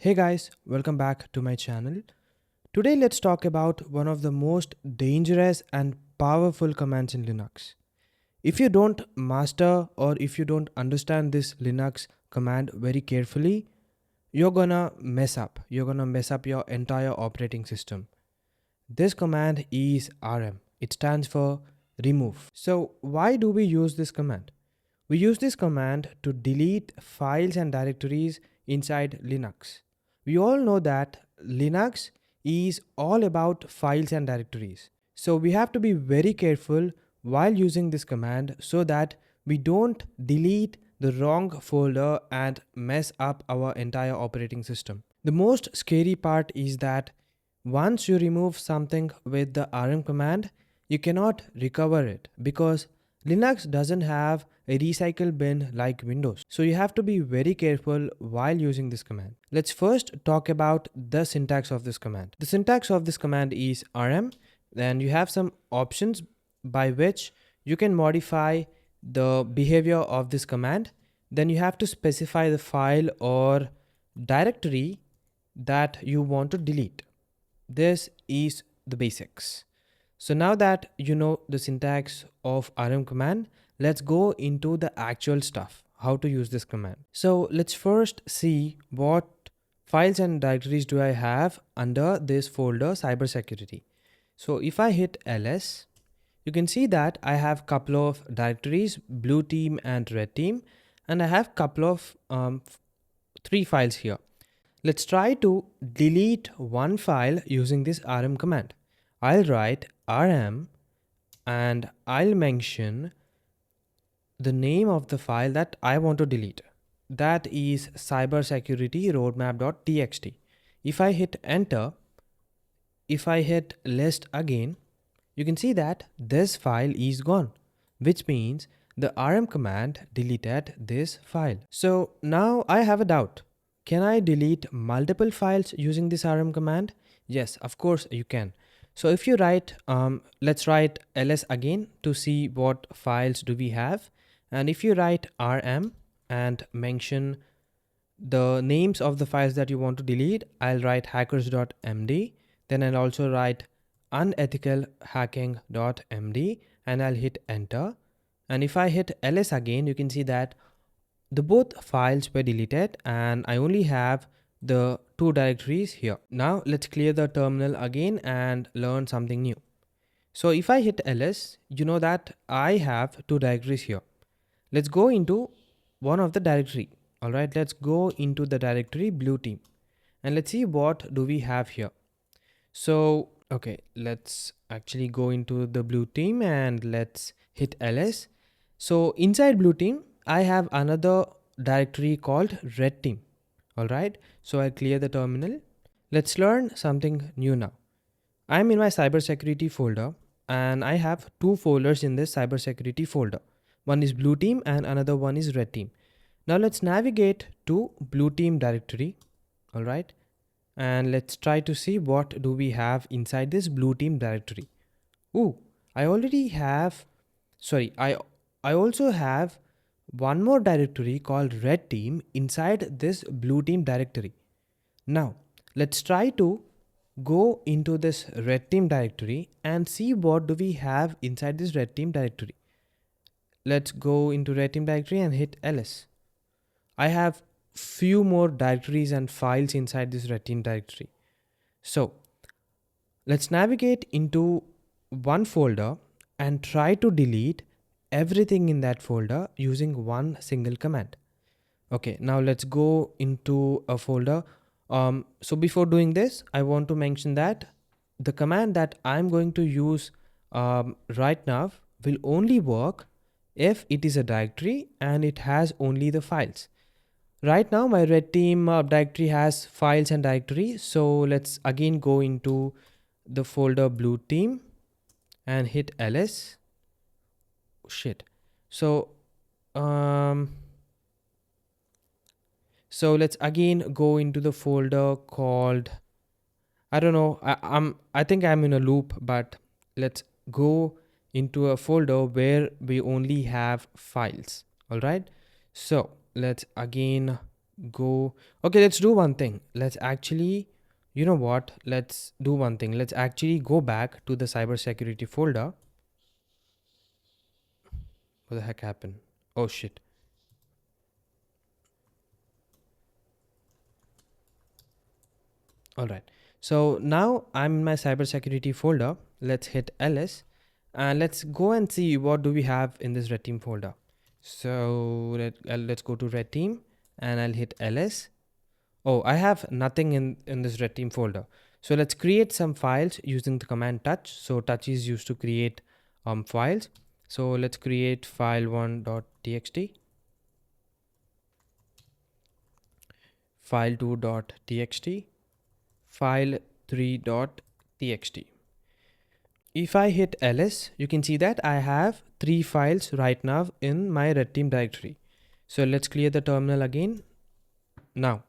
Hey guys, welcome back to my channel. Today let's talk about one of the most dangerous and powerful commands in Linux. If you don't master or if you don't understand this Linux command very carefully, you're gonna mess up. You're gonna mess up your entire operating system. This command is rm. It stands for remove. So why do we use this command? We use this command to delete files and directories inside Linux. We all know that Linux is all about files and directories. So we have to be very careful while using this command so that we don't delete the wrong folder and mess up our entire operating system. The most scary part is that once you remove something with the rm command, you cannot recover it because Linux doesn't have a recycle bin like Windows. So you have to be very careful while using this command. Let's first talk about the syntax of this command. The syntax of this command is rm. Then you have some options by which you can modify the behavior of this command. Then you have to specify the file or directory that you want to delete. This is the basics. So now that you know the syntax of rm command, let's go into the actual stuff, how to use this command. So let's first see what files and directories do I have under this folder cybersecurity. So if I hit ls, you can see that I have couple of directories, blue team and red team, and I have couple of three files here. Let's try to delete one file using this rm command. I'll write rm and I'll mention the name of the file that I want to delete. That is cybersecurity roadmap.txt. If I hit enter, if I hit list again, you can see that this file is gone, which means the rm command deleted this file. So now I have a doubt. Can I delete multiple files using this rm command? Yes, of course you can. So if you write, let's write ls again to see what files do we have. And if you write rm and mention the names of the files that you want to delete, I'll write hackers.md. Then I'll also write unethicalhacking.md and I'll hit enter. And if I hit ls again, you can see that the both files were deleted and I only have the two directories here. Now let's clear the terminal again and learn something new. So if I hit ls, you know that I have two directories here. Let's go into one of the directory. All right, let's go into the directory blue team and let's see what do we have here. So, okay, let's actually go into the blue team and let's hit ls. So inside blue team, I have another directory called red team. All right, so I clear the terminal. Let's learn something new now. I'm in my cybersecurity folder and I have two folders in this cybersecurity folder. One is blue team and another one is red team. Now let's navigate to blue team directory. All right, and let's try to see what do we have inside this blue team directory. Ooh, I already have, sorry, I also have one more directory called red team inside this blue team directory. Now let's try to go into this red team directory and see what do we have inside this red team directory. Let's go into red team directory and hit ls. I have few more directories and files inside this red team directory. So let's navigate into one folder and try to delete everything in that folder using one single command. Okay, now let's go into a folder. So before doing this, I want to mention that the command that I'm going to use right now will only work if it is a directory and it has only the files. Right now my red team directory has files and directory. So let's again go into the folder blue team and hit ls. Shit. So let's again go into the folder called, I don't know, I think I'm in a loop, but let's go into a folder where we only have files. All right, so let's again go. Okay, let's do one thing. Let's actually, you know what? Let's do one thing. Let's actually go back to the cybersecurity folder. What the heck happened? Oh shit. All right. So now I'm in my cybersecurity folder. Let's hit ls and let's go and see what do we have in this red team folder. So let's go to red team and I'll hit ls. Oh, I have nothing in this red team folder. So let's create some files using the command touch. So touch is used to create files. So let's create file1.txt, file2.txt, file3.txt. If I hit ls, you can see that I have 3 files right now in my red team directory. So let's clear the terminal again. Now,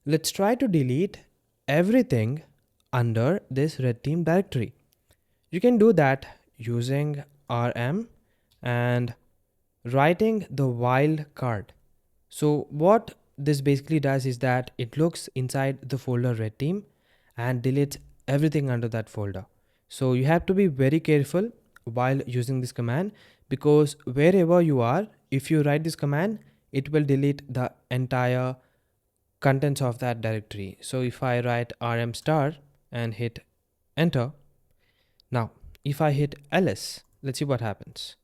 let's try to delete everything under this red team directory. You can do that using rm and writing the wildcard. So what this basically does is that it looks inside the folder red team and deletes everything under that folder. So you have to be very careful while using this command, because wherever you are, if you write this command, it will delete the entire contents of that directory. So if I write rm star and hit enter, now if I hit ls, let's see what happens.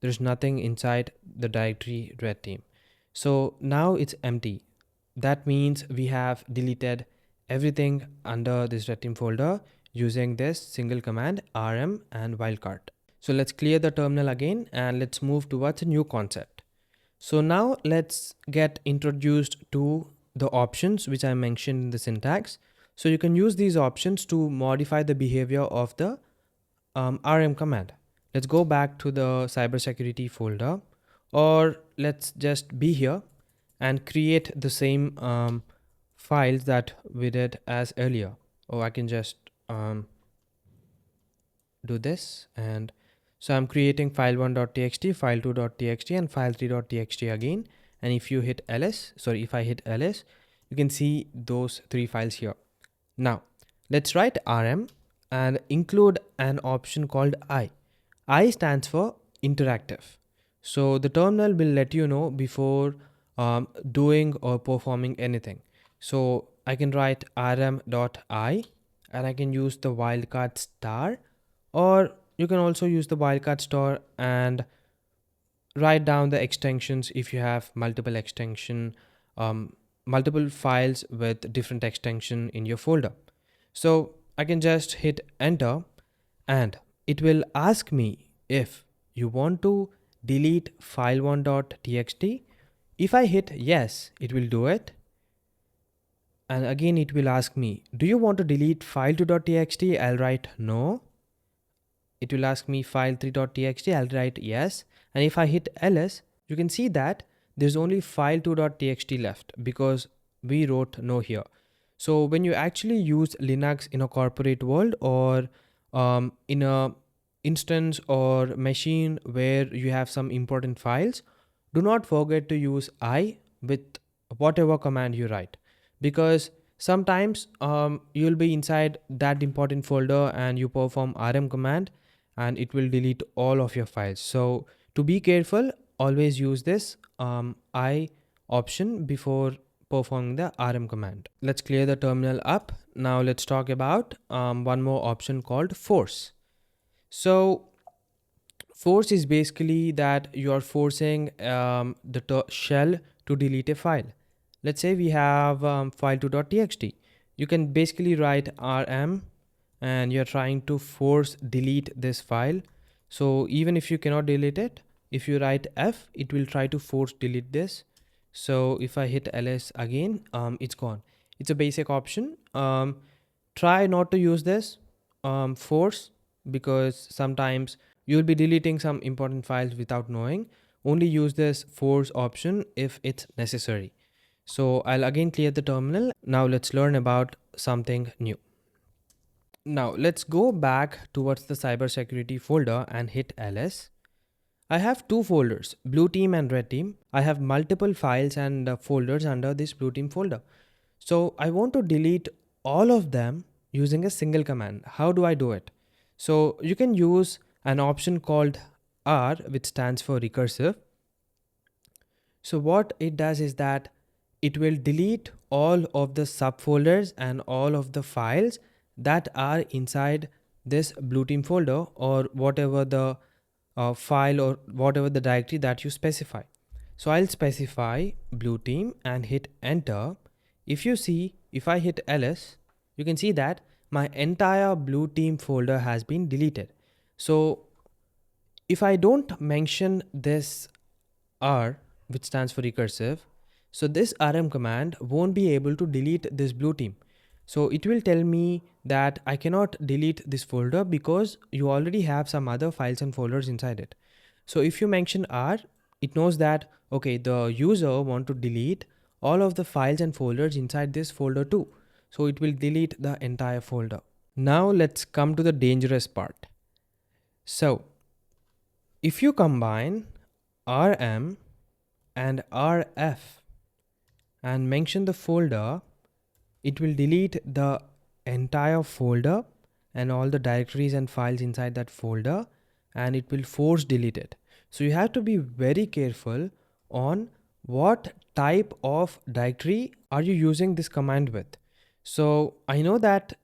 There's nothing inside the directory red team. So now it's empty. That means we have deleted everything under this red team folder using this single command rm and wildcard. So let's clear the terminal again and let's move towards a new concept. So now let's get introduced to the options which I mentioned in the syntax. So you can use these options to modify the behavior of the rm command. Let's go back to the cybersecurity folder, or let's just be here and create the same files that we did as earlier. Or I can just do this, and so I'm creating file1.txt, file2.txt and file3.txt again. And if you hit ls, sorry, if I hit ls, you can see those 3 files here. Now let's write rm and include an option called I. I stands for interactive. So the terminal will let you know before doing or performing anything. So I can write rm.I and I can use the wildcard star, or you can also use the wildcard star and write down the extensions if you have multiple multiple files with different extension in your folder. So I can just hit enter and it will ask me if you want to delete file1.txt. If I hit yes, it will do it. And again, it will ask me, do you want to delete file2.txt? I'll write no. It will ask me file3.txt. I'll write yes. And if I hit ls, you can see that there's only file2.txt left because we wrote no here. So when you actually use Linux in a corporate world, or in a instance or machine where you have some important files, do not forget to use I with whatever command you write, because sometimes you'll be inside that important folder and you perform rm command and it will delete all of your files. So to be careful, always use this I option before performing the rm command. Let's clear the terminal up. Now let's talk about one more option called force. So force is basically that you are forcing the shell to delete a file. Let's say we have file2.txt. You can basically write rm and you're trying to force delete this file. So even if you cannot delete it, if you write f, it will try to force delete this. So if I hit ls again, it's gone. It's a basic option. Try not to use this force, because sometimes you'll be deleting some important files without knowing. Only use this force option if it's necessary. So I'll again clear the terminal. Now let's learn about something new. Now let's go back towards the cybersecurity folder and hit ls. I have two folders, blue team and red team. I have multiple files and folders under this blue team folder. So I want to delete all of them using a single command. How do I do it? So you can use an option called R, which stands for recursive. So what it does is that it will delete all of the subfolders and all of the files that are inside this blue team folder, or whatever the file or whatever the directory that you specify. So I'll specify blue team and hit enter. If I hit ls, you can see that my entire blue team folder has been deleted. So if I don't mention this R, which stands for recursive, so this rm command won't be able to delete this blue team. So it will tell me that I cannot delete this folder because you already have some other files and folders inside it. So if you mention R, it knows that, okay, the user want to delete all of the files and folders inside this folder too. So it will delete the entire folder. Now let's come to the dangerous part. So if you combine rm and rf and mention the folder, it will delete the entire folder and all the directories and files inside that folder, and it will force delete it. So you have to be very careful on what type of directory are you using this command with. So I know that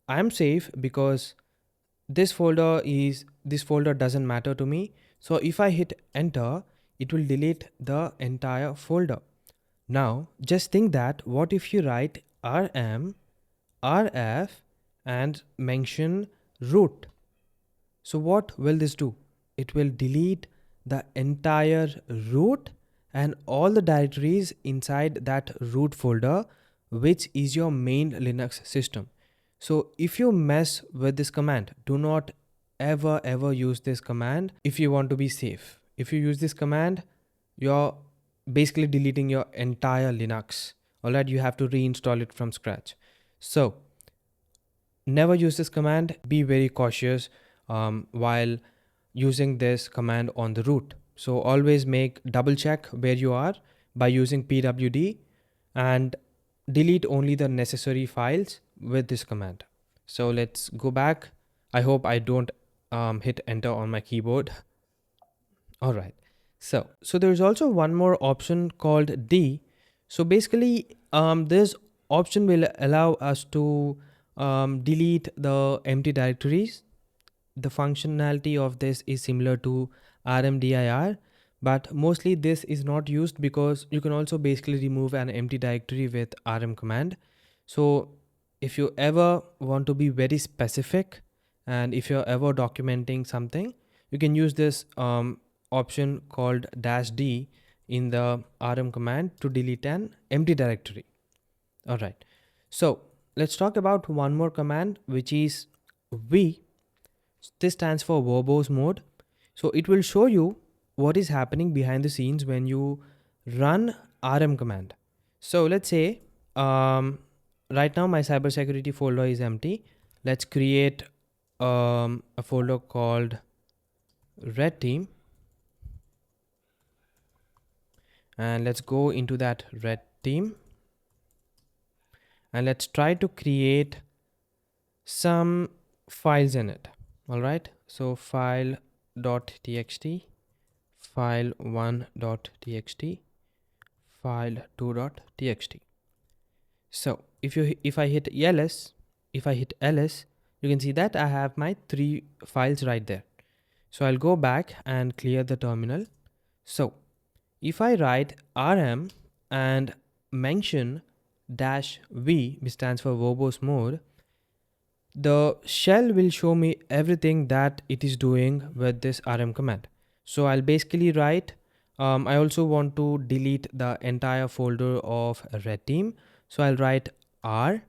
I'm safe because this folder doesn't matter to me. So if I hit enter, it will delete the entire folder. Now just think that what if you write rm rf and mention root. So what will this do? It will delete the entire root and all the directories inside that root folder, which is your main Linux system. So if you mess with this command, do not ever use this command if you want to be safe. If you use this command, you're basically deleting your entire Linux. Alright, you have to reinstall it from scratch. So never use this command. Be very cautious while using this command on the root. So always double check where you are by using pwd and delete only the necessary files with this command. So let's go back. I hope I don't hit enter on my keyboard. All right. So there's also one more option called D. So basically, this option will allow us to delete the empty directories. The functionality of this is similar to rmdir, but mostly this is not used because you can also basically remove an empty directory with rm command. So if you ever want to be very specific and if you're ever documenting something, you can use this option called -d in the rm command to delete an empty directory. All right. So let's talk about one more command, which is v. This stands for verbose mode. So it will show you what is happening behind the scenes when you run rm command. So let's say right now my cybersecurity folder is empty. Let's create a folder called red team, and let's go into that red team and let's try to create some files in it. All right, so file.txt, file1.txt, file2.txt. So if I hit ls, you can see that I have my 3 files right there. So I'll go back and clear the terminal. So if I write rm and mention -v, which stands for verbose mode, the shell will show me everything that it is doing with this rm command. So I'll basically write, I also want to delete the entire folder of red team. So I'll write r,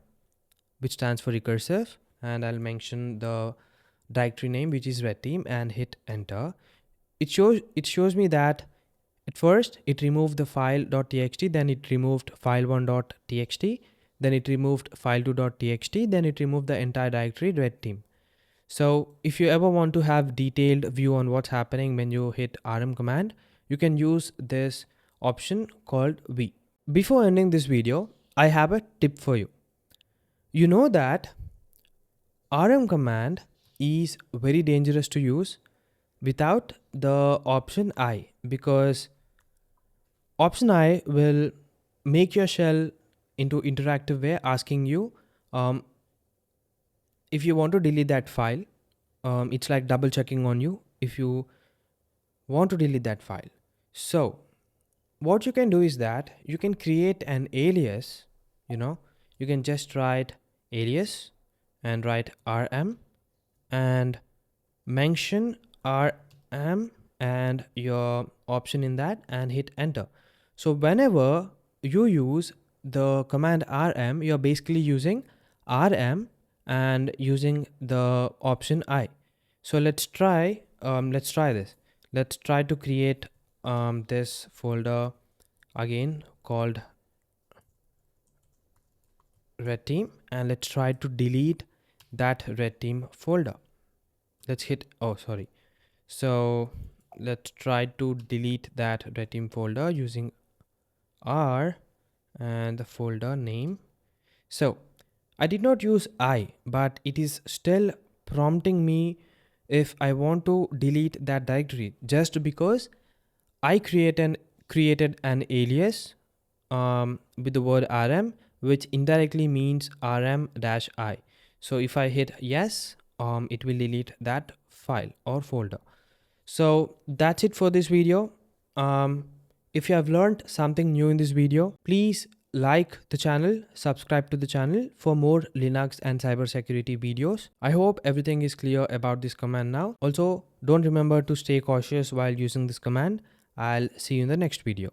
which stands for recursive, and I'll mention the directory name, which is red team, and hit enter. It shows me that at first it removed the file.txt, then it removed file1.txt, then it removed file2.txt, then it removed the entire directory red team. So if you ever want to have detailed view on what's happening when you hit rm command, you can use this option called v. Before ending this video, I have a tip for you. You know that rm command is very dangerous to use without the option I, because option I will make your shell into interactive way, asking you if you want to delete that file. It's like double checking on you if you want to delete that file. So what you can do is that you can create an alias. You can just write alias and write rm and mention rm and your option in that and hit enter. So whenever you use the command rm, you're basically using rm and using the option I. So let's try this. Let's try to create this folder again called red team, and let's try to delete that red team folder. Let's hit, so let's try to delete that red team folder using R and the folder name. So I did not use I, but it is still prompting me if I want to delete that directory, just because I created an alias with the word rm, which indirectly means rm-I. So if I hit yes, it will delete that file or folder. So that's it for this video. If you have learned something new in this video, please like the channel, subscribe to the channel for more Linux and cybersecurity videos. I hope everything is clear about this command now. Also, don't remember to stay cautious while using this command. I'll see you in the next video.